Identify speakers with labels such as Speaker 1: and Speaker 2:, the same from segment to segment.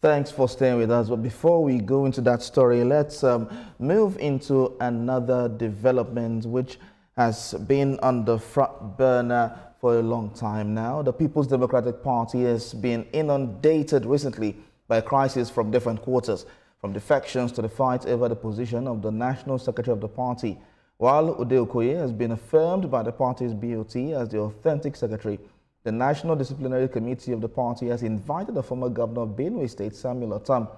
Speaker 1: Thanks for staying with us. But before we go into that story, let's move into another development which has been on the front burner for a long time now. The People's Democratic Party has been inundated recently by crises from different quarters, from defections to the fight over the position of the National Secretary of the party. While Ude Okoye has been affirmed by the party's BOT as the authentic secretary, the National Disciplinary Committee of the party has invited the former governor of Benue State, Samuel Otam,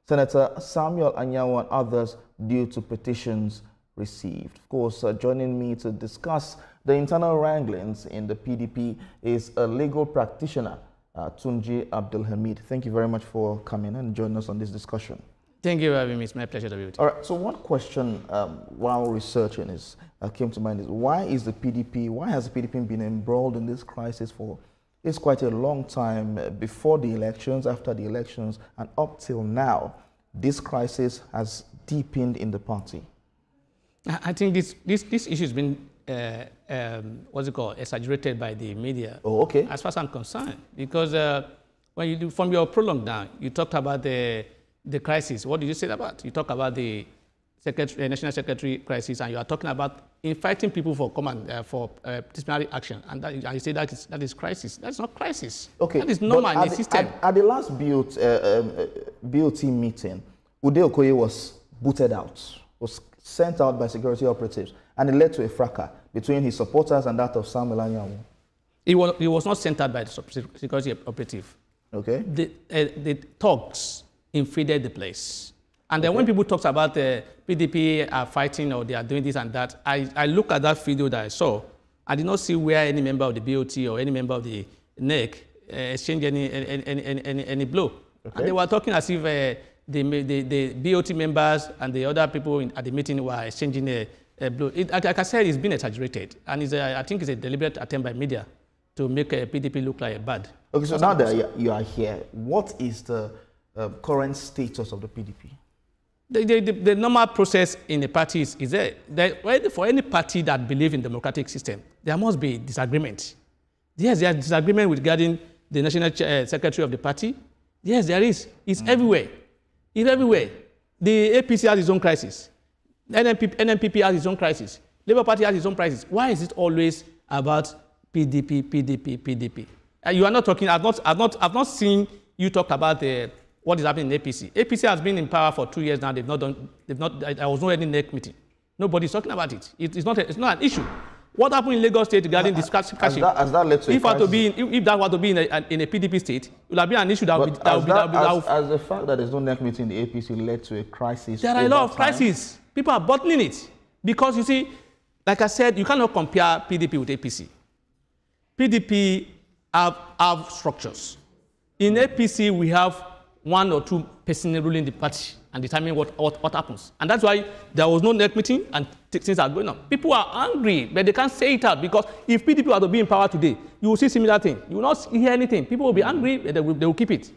Speaker 1: Senator Samuel Anyanwu, and others due to petitions received. Of course, joining me to discuss the internal wranglings in the PDP is a legal practitioner, Tunji Abdulhameed. Thank you very much for coming and joining us on this discussion. Thank you for having me. It's my pleasure to be with you. All right. So one question while researching came to mind is why has the PDP been embroiled in this crisis for it's quite a long time before the elections, after the elections, and up till now, this crisis has deepened in the party?
Speaker 2: I think this issue has been exaggerated by the media.
Speaker 1: Oh, okay.
Speaker 2: As far as I'm concerned, because when you do from your prologue down, you talked about the crisis. What did you say about? You talk about the national secretary crisis, and you are talking about inviting people for disciplinary action, and you say that is crisis. That's not crisis. Okay, that is normal in the system.
Speaker 1: At the last BOT meeting, Ude Okoye was booted out, was sent out by security operatives, and it led to a fracas between his supporters and that of Samuel Anyanwu.
Speaker 2: He was not sent out by the security operative.
Speaker 1: Okay.
Speaker 2: The thugs invaded the place. And then when people talk about the PDP are fighting or they are doing this and that, I look at that video that I saw. I did not see where any member of the BOT or any member of the NEC exchanged any blow. Okay. And they were talking as if the BOT members and the other people at the meeting were exchanging a blow. Like I said, it's been exaggerated. And I think it's a deliberate attempt by media to make PDP look like a bad. Okay, so
Speaker 1: now that you are here, what is the current status of the PDP?
Speaker 2: The normal process in the party is that for any party that believes in the democratic system, there must be disagreement. Yes, there is disagreement regarding the national secretary of the party. Yes, there is. It's everywhere. It's everywhere. The APC has its own crisis. NNPP has its own crisis. Labour Party has its own crisis. Why is it always about PDP? You are not talking. I've not seen you talk about what is happening in APC. APC has been in power for 2 years now. There was no any NEC meeting. Nobody's talking about it. It's not an issue. What happened in Lagos State regarding this cash?
Speaker 1: Has that led to
Speaker 2: if that were to be in a PDP state, it would have been an issue
Speaker 1: As the fact that there's no NEC meeting in the APC led to a crisis.
Speaker 2: There are a lot of crises. People are bottling it. Because you see, like I said, you cannot compare PDP with APC. PDP have structures. In APC, we have one or two persons ruling the party and determining what happens. And that's why there was no NEC meeting and things are going on. People are angry, but they can't say it out because if PDP were to be in power today, you will see similar thing. You will not hear anything. People will be angry, but they will keep it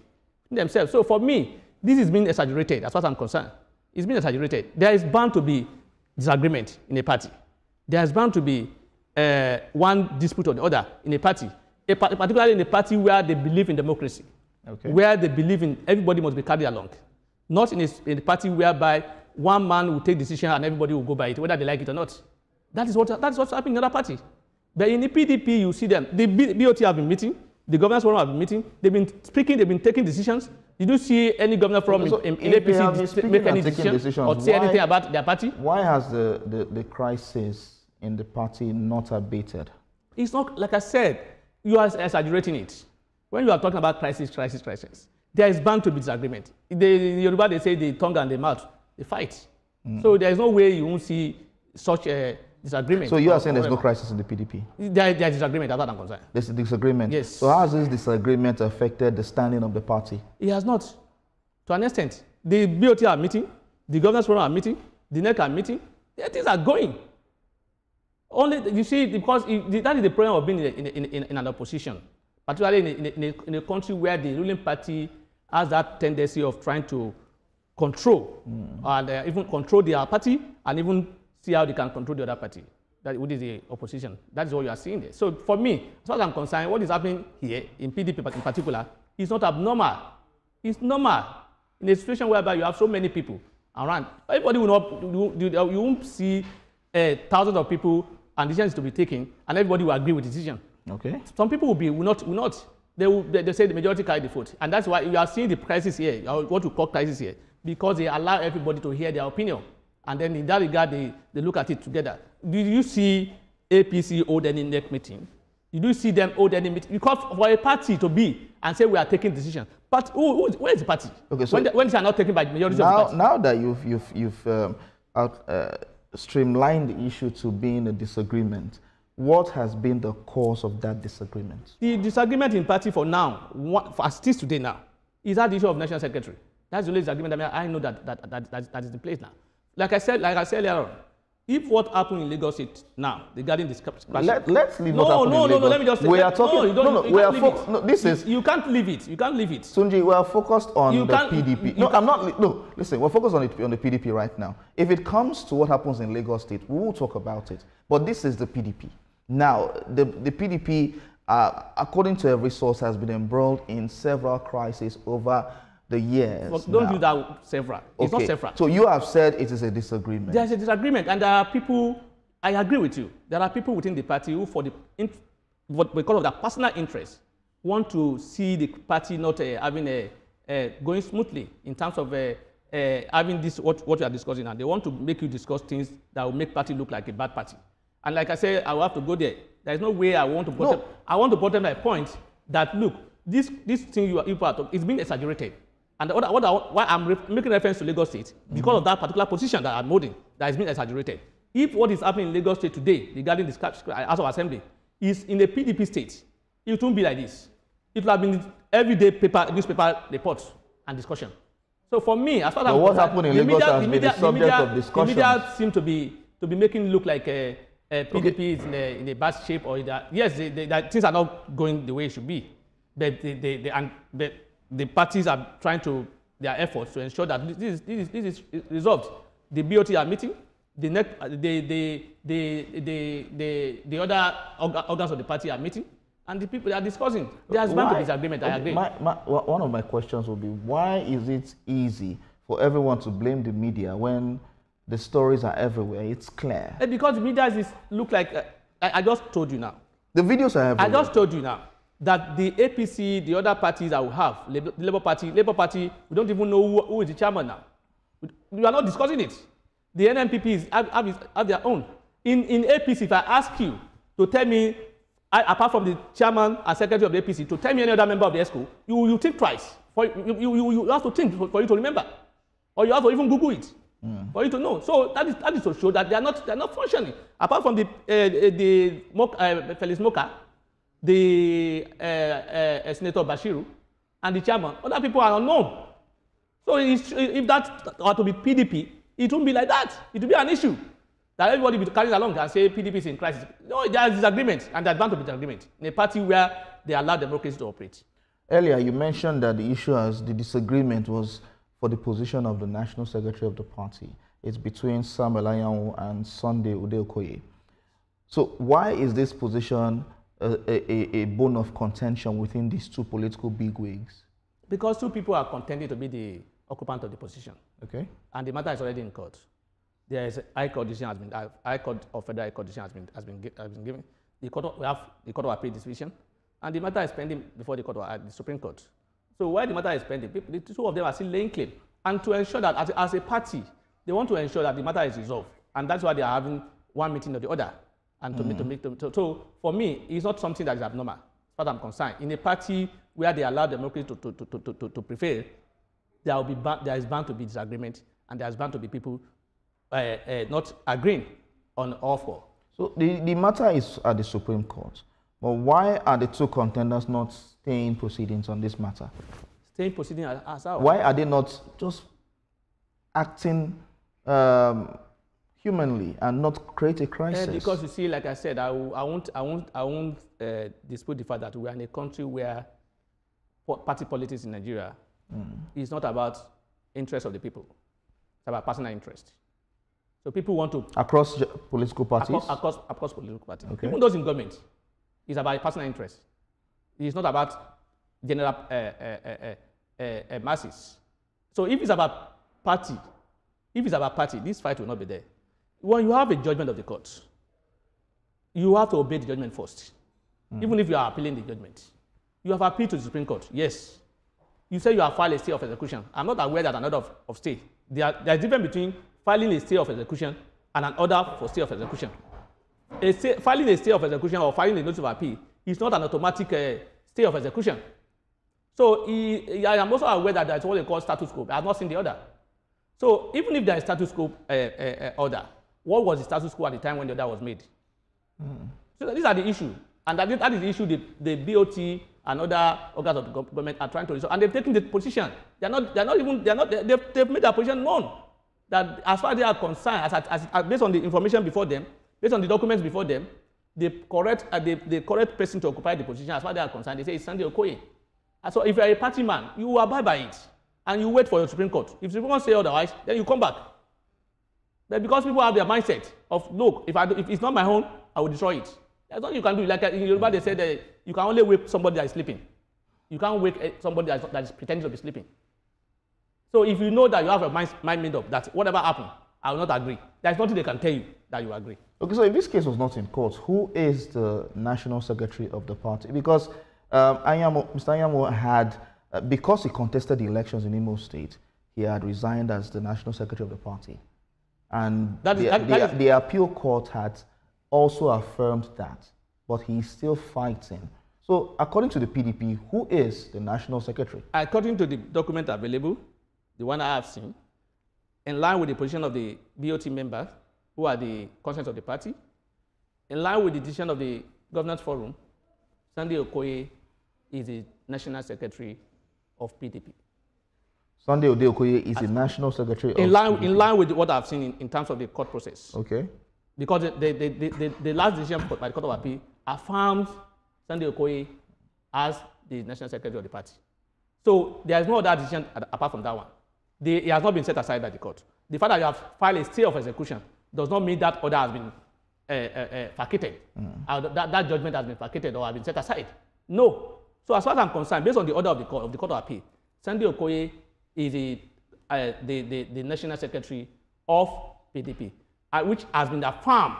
Speaker 2: themselves. So for me, this has been exaggerated as far as I'm concerned. It's been exaggerated. There is bound to be disagreement in a party. There is bound to be one dispute or the other in a party, particularly in a party where they believe in democracy. Okay. Where they believe in everybody must be carried along. Not in a party whereby one man will take decision and everybody will go by it, whether they like it or not. That's what's happening in another party. But in the PDP, you see them. The BOT have been meeting. The governors forum have been meeting. They've been speaking. They've been taking decisions. Did you see any governor forum in APC make any decisions or say anything about their party?
Speaker 1: Why has the crisis in the party not abated?
Speaker 2: It's not, like I said, you are exaggerating it. When you are talking about crisis, there is bound to be disagreement. The Yoruba, they say the tongue and the mouth, they fight. So there is no way you won't see such a disagreement.
Speaker 1: So you are saying there's no crisis in the PDP?
Speaker 2: There is disagreement, as far as I'm concerned.
Speaker 1: There's a disagreement?
Speaker 2: Yes.
Speaker 1: So how has this disagreement affected the standing of the party?
Speaker 2: It has not. To an extent. The BOT are meeting, the governors forum are meeting, the NEC are meeting, things are going. Only, you see, because that is the problem of being in an opposition. Particularly in a country where the ruling party has that tendency of trying to control and even control their party and even see how they can control the other party, which is the opposition. That is what you are seeing there. So for me, as far as I'm concerned, what is happening here in PDP in particular is not abnormal. It's normal in a situation whereby you have so many people around. Everybody will not, you won't see thousands of people and decisions to be taken, and everybody will agree with the decision.
Speaker 1: Okay.
Speaker 2: Some people will not. They say the majority carry the vote, and that's why you are seeing the crisis here, what we call crisis here, because they allow everybody to hear their opinion, and then in that regard they look at it together. Do you see APC hold any next meeting? You do see them hold any meeting? Because for a party to be and say we are taking decisions, but where is the party?
Speaker 1: Okay, so
Speaker 2: when they are not taken by the majority of the party?
Speaker 1: Now that you've streamlined the issue to being a disagreement, what has been the cause of that disagreement? The
Speaker 2: disagreement in party for now, as it is today now, is that the issue of national secretary. That's the only disagreement. I know that is in place now. Like I said earlier on, if what happened in Lagos State now regarding this
Speaker 1: let's leave what happened in Lagos.
Speaker 2: No, let me just say.
Speaker 1: We are talking.
Speaker 2: You can't leave it. You can't leave it.
Speaker 1: Tunji, we are focused on the PDP. No, I'm not. No, listen. We're focused on the PDP right now. If it comes to what happens in Lagos State, we will talk about it. But this is the PDP. Now, the PDP, according to every source, has been embroiled in several crises over the years.
Speaker 2: But don't do that several. It's not several.
Speaker 1: So you have said it is a disagreement.
Speaker 2: There's a disagreement, and there are people, I agree with you, there are people within the party who, because of their personal interest, want to see the party not going smoothly in terms of having this, what we are discussing now. They want to make you discuss things that will make party look like a bad party. And like I said, I will have to go there. There is no way I want to bottom. I want to bottom my point that, look, this thing you are talking, it's being exaggerated. And why I'm making reference to Lagos State, because of that particular position that I'm holding, that has been exaggerated. If what is happening in Lagos State today regarding this House of Assembly is in the PDP state, it won't be like this. It will have been everyday newspaper reports and discussion. So for me, as far as
Speaker 1: what happened in Lagos has been the subject of discussion.
Speaker 2: The media seem to be making it look like PDP is in a bad shape, or yes, things are not going the way it should be, but the parties are trying to their efforts to ensure that this is resolved. The BOT are meeting, the other organs of the party are meeting, and the people are discussing. There's bound to be disagreement. I agree.
Speaker 1: One of my questions would be, why is it easy for everyone to blame the media when the stories are everywhere? It's clear.
Speaker 2: Because the media look like I just told you now. The videos are everywhere. I just told you now that the APC, the other parties that we have, the Labour Party, we don't even know who is the chairman now. We are not discussing it. The NNPP have their own. In APC, if I ask you to tell me, apart from the chairman and secretary of the APC, to tell me any other member of the ESCO, you think twice. You have to think for you to remember. Or you have to even Google it for you to know. So that is to show that they are not functioning. Apart from the Felix Moka, the Senator Bashiru, and the chairman, other people are unknown. So if that were to be PDP, it won't be like that. It will be an issue that everybody will be carrying along and say PDP is in crisis. No, there is disagreement, and there's bound to be disagreement in a party where they allow democracy to operate.
Speaker 1: Earlier, you mentioned that the disagreement was for the position of the National Secretary of the party. It's between Samuel Anyanwu and Sunday Udeokoye. So why is this position a bone of contention within these two political bigwigs?
Speaker 2: Because two people are contending to be the occupant of the position.
Speaker 1: Okay.
Speaker 2: And the matter is already in court. There is High Court decision High Court of Federal High Court decision has been given. We have the Court of Appeal decision, and the matter is pending before the Supreme Court. So while the matter is pending, the two of them are still laying claim, and to ensure that as a party, they want to ensure that the matter is resolved, and that's why they are having one meeting or the other. And so for me, it's not something that is abnormal, as far as I'm concerned. In a party where they allow democracy to prevail, there is bound to be disagreement, and there is bound to be people not agreeing on all four.
Speaker 1: So the matter is at the Supreme Court, but why are the two contenders not staying proceedings on this matter?
Speaker 2: Staying proceedings as how?
Speaker 1: Why are they not just acting humanly and not create a crisis?
Speaker 2: Because you see, like I said, I won't dispute the fact that we are in a country where party politics in Nigeria is not about interest of the people; it's about personal interest. So people want to
Speaker 1: across political parties.
Speaker 2: Across political parties.
Speaker 1: Okay.
Speaker 2: Even those in government, it's about personal interest. It's not about general masses. So if it's about party, this fight will not be there. When you have a judgment of the court, you have to obey the judgment first, even if you are appealing the judgment. You have appealed to the Supreme Court, yes. You say you have filed a stay of execution. I'm not aware that an order of stay. There's a difference between filing a stay of execution and an order for stay of execution. Filing a stay of execution or filing a notice of appeal is not an automatic stay of execution. So I am also aware that there's what they call status quo. I have not seen the order. So even if there is status quo order, what was the status quo at the time when the order was made? So these are the issue, and that is the issue the BOT and other organs of the government are trying to resolve, and they've taken the position. They've made their position known that as far as they are concerned, based on the information before them, based on the documents before them, the correct person to occupy the position, as far as they are concerned, they say it's Sunday Okoye. And so if you are a party man, you abide by it, and you wait for your Supreme Court. If the Supreme Court say otherwise, then you come back. But because people have their mindset of, look, if it's not my own, I will destroy it. That's all you can do. Like in Yoruba, they say that you can only wake somebody that is sleeping. You can't wake somebody that is pretending to be sleeping. So if you know that you have a mind made up, that whatever happened, I will not agree. There's nothing they can tell you that you agree.
Speaker 1: Okay, so if this case was not in court, who is the national secretary of the party? Because Mr. Anyamo had, because he contested the elections in Imo State, he had resigned as the national secretary of the party. And the appeal court had also affirmed that, but he's still fighting. So according to the PDP, who is the national secretary?
Speaker 2: According to the document available, the one I have seen, in line with the position of the BOT members, who are the conscience of the party, in line with the decision of the Governance Forum, Sunday Okoye is the national secretary of PDP.
Speaker 1: Sunday Okoye is the national secretary of
Speaker 2: PDP. In line with what I've seen in terms of the court process.
Speaker 1: Okay.
Speaker 2: Because the last decision by the Court of Appeal affirms Sunday Okoye as the national secretary of the party. So there is no other decision apart from that one. It has not been set aside by the court. The fact that you have filed a stay of execution does not mean that order has been vacated. That judgment has been vacated or has been set aside. No. So as far as I'm concerned, based on the order of the Court of Appeal, Sunday Okoye is the national secretary of PDP, which has been affirmed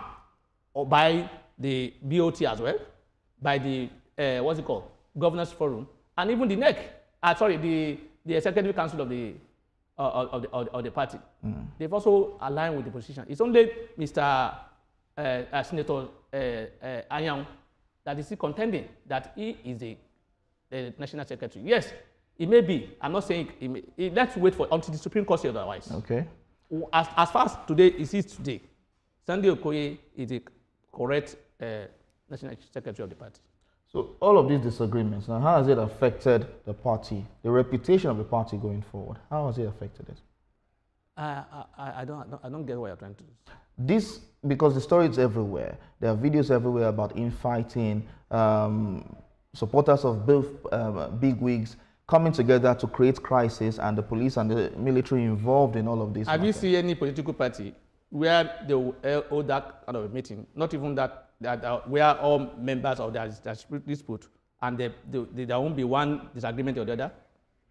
Speaker 2: by the BOT as well, by the Governance Forum, and even the NEC. The Executive Council of the party. They've also aligned with the position. It's only Mr. Senator Anyang that is still contending that he is the national secretary. Yes, it may be. I'm not saying it may. Let's wait until the Supreme Court says otherwise. Okay. As far as today it is today, Sunday Okoye is the correct national secretary of the party. So
Speaker 1: all of these disagreements, now how has it affected the party, the reputation of the party going forward? How has it affected it?
Speaker 2: I don't get what you're trying to do.
Speaker 1: This, because the story is everywhere. There are videos everywhere about infighting, supporters of both bigwigs coming together to create crisis, and the police and the military involved in all of this.
Speaker 2: Have you seen any political party where they will hold that kind of a meeting? Not even that where all members of their dispute, and there won't be one disagreement or the other.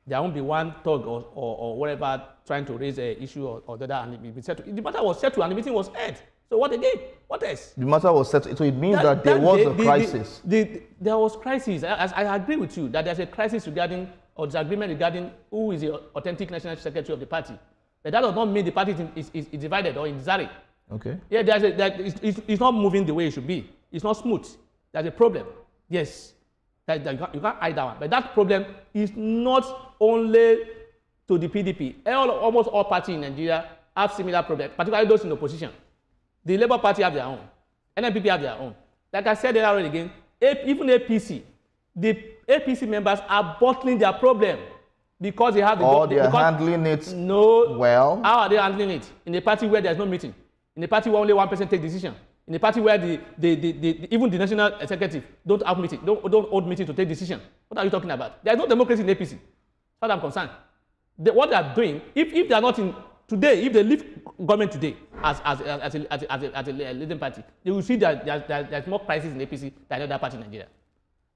Speaker 2: There won't be one talk or whatever trying to raise an issue or the other, and it be settled. The matter was settled and the meeting was held. So what again? What else?
Speaker 1: The matter was settled. So it means that there was a crisis.
Speaker 2: There was crisis. I agree with you that there's a crisis regarding or disagreement regarding who is the authentic national secretary of the party. But that does not mean the party is divided or in disarray. Okay. Yeah, it's not moving the way it should be. It's not smooth. There's a problem. Yes. You can't hide that one. But that problem is not only to the PDP. Almost all parties in Nigeria have similar problems, particularly those in opposition. The Labour Party have their own. NPP have their own. Like I said earlier again, even APC, the APC members are bottling their problem because they have the...
Speaker 1: they are handling it well.
Speaker 2: How are they handling it? In a party where there's no meeting. In a party where only one person takes decision. In a party where even the national executive don't have meeting, don't hold meeting to take decision. What are you talking about? There's no democracy in APC. As far as I'm concerned. What they are doing, if they are not in today, if they leave government today as a leading party, they will see that there's more crisis in APC than other party in Nigeria.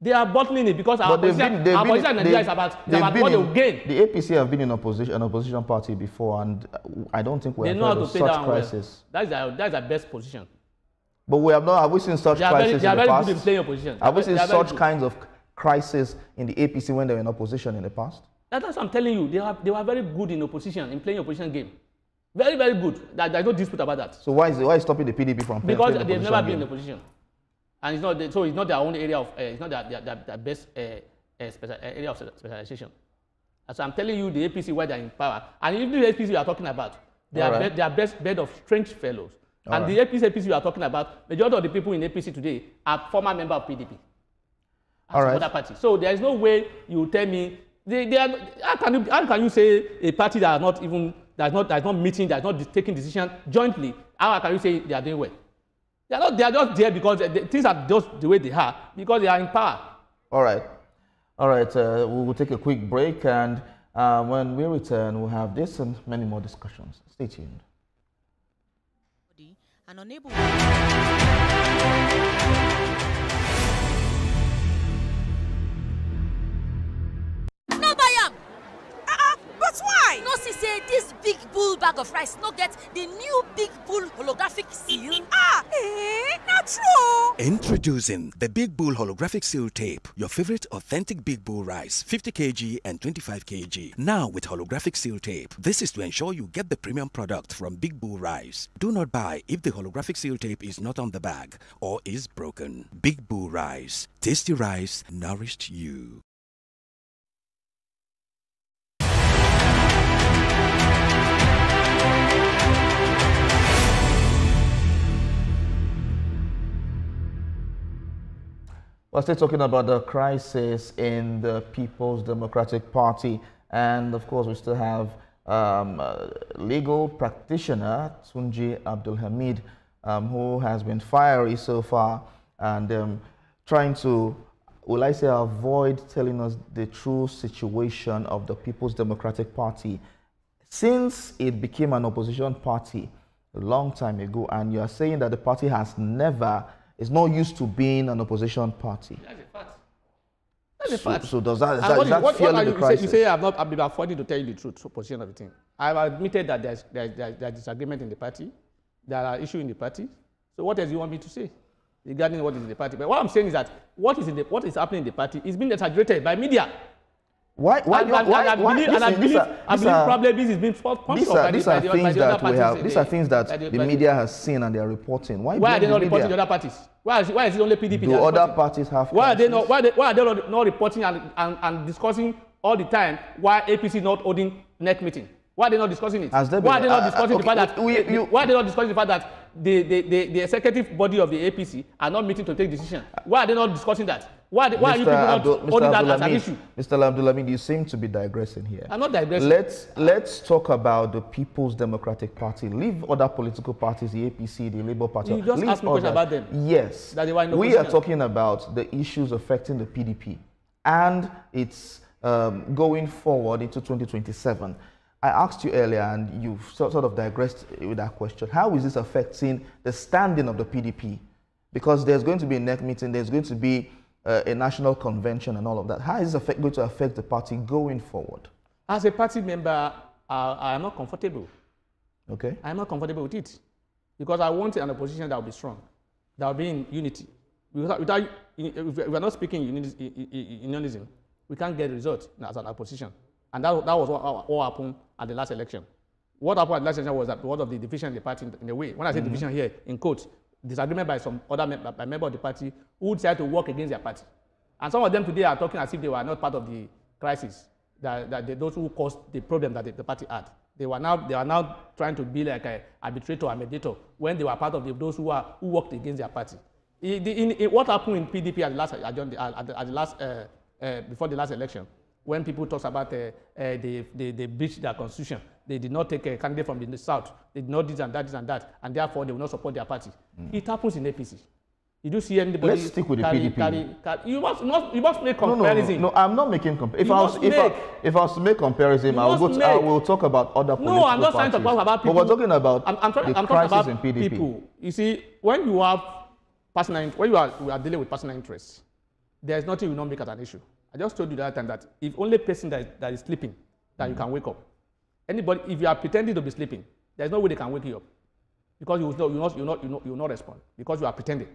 Speaker 2: They are bottling it because our position in Nigeria is about what they will gain.
Speaker 1: The APC have been in an opposition party before, and I don't think we have heard of such crisis.
Speaker 2: Well. That's their best position.
Speaker 1: But have we seen such crisis in the past?
Speaker 2: They are very good in playing opposition.
Speaker 1: Have we seen such kinds of crisis in the APC when they were in opposition in the past?
Speaker 2: That's what I'm telling you. They were very good in opposition, in playing opposition game. Very, very good. There's no dispute about that.
Speaker 1: So why is stopping the PDP from playing
Speaker 2: because they've never been in opposition. And it's not their own area of, it's not their best area of specialization. And so I'm telling you, the APC, why they're in power, and even the APC you are talking about, they are best bed of strange fellows. And the APC you are talking about, majority of the people in APC today are former members of PDP. Other party. So there is no way you tell me they are. How can you say a party that are not even that's not meeting, that's not taking decisions jointly? How can you say they are doing well? They are just there because things are just the way they are because they are in power.
Speaker 1: All right. We will take a quick break, and when we return, we'll have this and many more discussions. Stay tuned.
Speaker 3: And unable. No buy am.
Speaker 4: But why?
Speaker 3: No see say this big bull bag of rice no get the new big bull holographic seal.
Speaker 4: Not true.
Speaker 5: Introducing the Big Bull Holographic Seal Tape, your favorite authentic Big Bull rice, 50 kg and 25 kg. Now with holographic seal tape. This is to ensure you get the premium product from Big Bull Rice. Do not buy if the holographic seal tape is not on the bag or is broken. Big Bull Rice. Tasty rice nourished you.
Speaker 1: We're still talking about the crisis in the People's Democratic Party, and of course we still have legal practitioner Tunji Abdulhameed, who has been fiery so far and trying to, will I say, avoid telling us the true situation of the People's Democratic Party since it became an opposition party a long time ago. And you are saying that the party has never, is not used to being an opposition party.
Speaker 2: That's a fact. That's a fact.
Speaker 1: So does that fuel the crisis?
Speaker 2: You say I've been affording to tell you the truth position of the thing. I've admitted that there's disagreement in the party. There are issues in the party. So what else do you want me to say regarding what is in the party? But what I'm saying is that what is happening in the party is being exaggerated by media.
Speaker 1: I believe
Speaker 2: probably this is being punched by the other parties.
Speaker 1: These are things that the media has seen and they are reporting. Why
Speaker 2: are they not reporting the other parties? Why is it only PDP?
Speaker 1: Do other parties have?
Speaker 2: Why are they not reporting and discussing all the time why APC is not holding NEC meeting? Why are they not discussing it? Why are they not discussing the fact that the executive body of the APC are not meeting to take decisions? Why are they not discussing that? Why are you people not holding that as an issue?
Speaker 1: Mr. Abdulhameed, you seem to be digressing here.
Speaker 2: I'm not digressing.
Speaker 1: Let's talk about the People's Democratic Party. Leave other political parties, the APC, the Labour Party.
Speaker 2: You just asked me a question about them.
Speaker 1: Yes.
Speaker 2: That they were in
Speaker 1: we are talking about the issues affecting the PDP and its going forward into 2027. I asked you earlier, and you sort of digressed with that question. How is this affecting the standing of the PDP? Because there's going to be a NEC meeting, there's going to be a national convention and all of that. How is this going to affect the party going forward?
Speaker 2: As a party member, I am not comfortable.
Speaker 1: Okay.
Speaker 2: I am not comfortable with it. Because I want an opposition that will be strong, that will be in unity. If we are not speaking unionism, we can't get results as an opposition. And that was what happened at the last election. What happened at the last election was that because of the division in the party in a way. When I say division here, in quotes, disagreement by some other member of the party who decided to work against their party. And some of them today are talking as if they were not part of the crisis, those who caused the problem that the party had. They are now trying to be like an arbitrator or mediator when they were part of those who worked against their party. What happened in PDP before the last election, when people talk about they breached their constitution, they did not take a candidate from the south, they did not this and that, and therefore they will not support their party. It happens in APC. You do see anybody?
Speaker 1: Let's stick with the PDP.
Speaker 2: You must make comparison.
Speaker 1: No, I'm not making comparison. If I was to make comparison, I will talk about other political parties.
Speaker 2: No, I'm not trying to talk about people.
Speaker 1: But we're talking about
Speaker 2: I'm talking about in PDP. People. You see, when you have we are dealing with personal interests, there's nothing you will not make as an issue. I just told you that time that if only person that is sleeping, that you can wake up. Anybody, if you are pretending to be sleeping, there's no way they can wake you up. Because you will not respond, because you are pretending.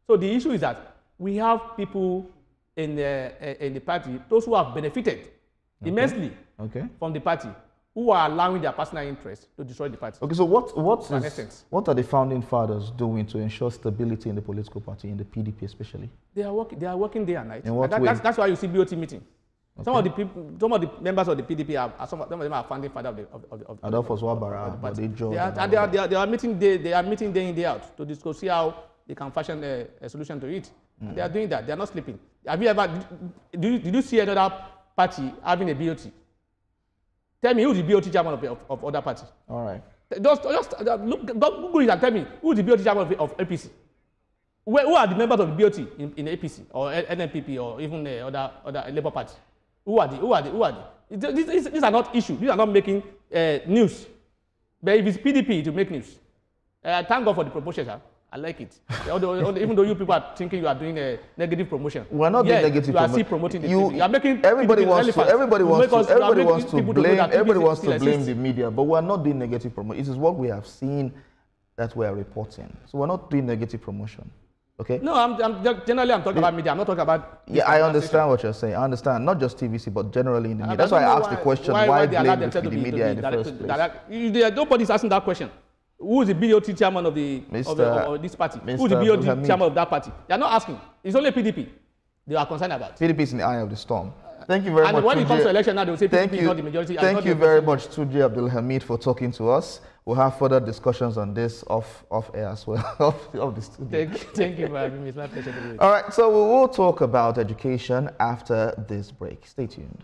Speaker 2: So the issue is that we have people in the party, those who have benefited immensely from the party, who are allowing their personal interests to destroy the party.
Speaker 1: Okay, so what are the founding fathers doing to ensure stability in the political party, in the PDP especially?
Speaker 2: They are working day and night.
Speaker 1: In what way?
Speaker 2: That's why you see BOT meeting. Okay. Some of the members of the PDP some of them are founding fathers of
Speaker 1: Adolphus Wabara,
Speaker 2: the party. They are meeting day in, day out to discuss how they can fashion a solution to it. And they are doing that. They are not sleeping. Have you ever? Did you see another party having a BOT? Tell me who's the BOT chairman of other party.
Speaker 1: All right.
Speaker 2: Just look, Google it and tell me who's the BOT chairman of APC. Who are the members of the BOT in APC or NNPP or even other Labour Party? Who are they? These are not issues. These are not making news. But if it's PDP, to make news. Thank God for the promotion, sir. I like it. Even though you people are thinking you are doing a negative promotion.
Speaker 1: We're not doing negative promotion.
Speaker 2: You are still promoting the you are making
Speaker 1: everybody wants to blame the media, but we're not doing negative promotion. It is what we have seen that we are reporting. So we're not doing negative promotion. Okay?
Speaker 2: No, I'm generally talking about media. I'm not talking about.
Speaker 1: Yeah, I understand what you're saying. I understand. Not just TVC, but generally in the media. That's why I asked the question, why blame the media in the first place?
Speaker 2: Nobody's asking that question. Who is the BOT chairman of this party? Who is the BOT chairman of that party? They are not asking. It's only PDP they are concerned about.
Speaker 1: PDP is in the eye of the storm. Thank you very much.
Speaker 2: And when it comes to election now, they will say PDP is not the majority.
Speaker 1: Thank you very much, Tunji Abdulhameed, for talking to us. We'll have further discussions on this off air as well, off the studio.
Speaker 2: Thank you for having me. It's my pleasure to do it.
Speaker 1: All right, so we will talk about education after this break. Stay tuned.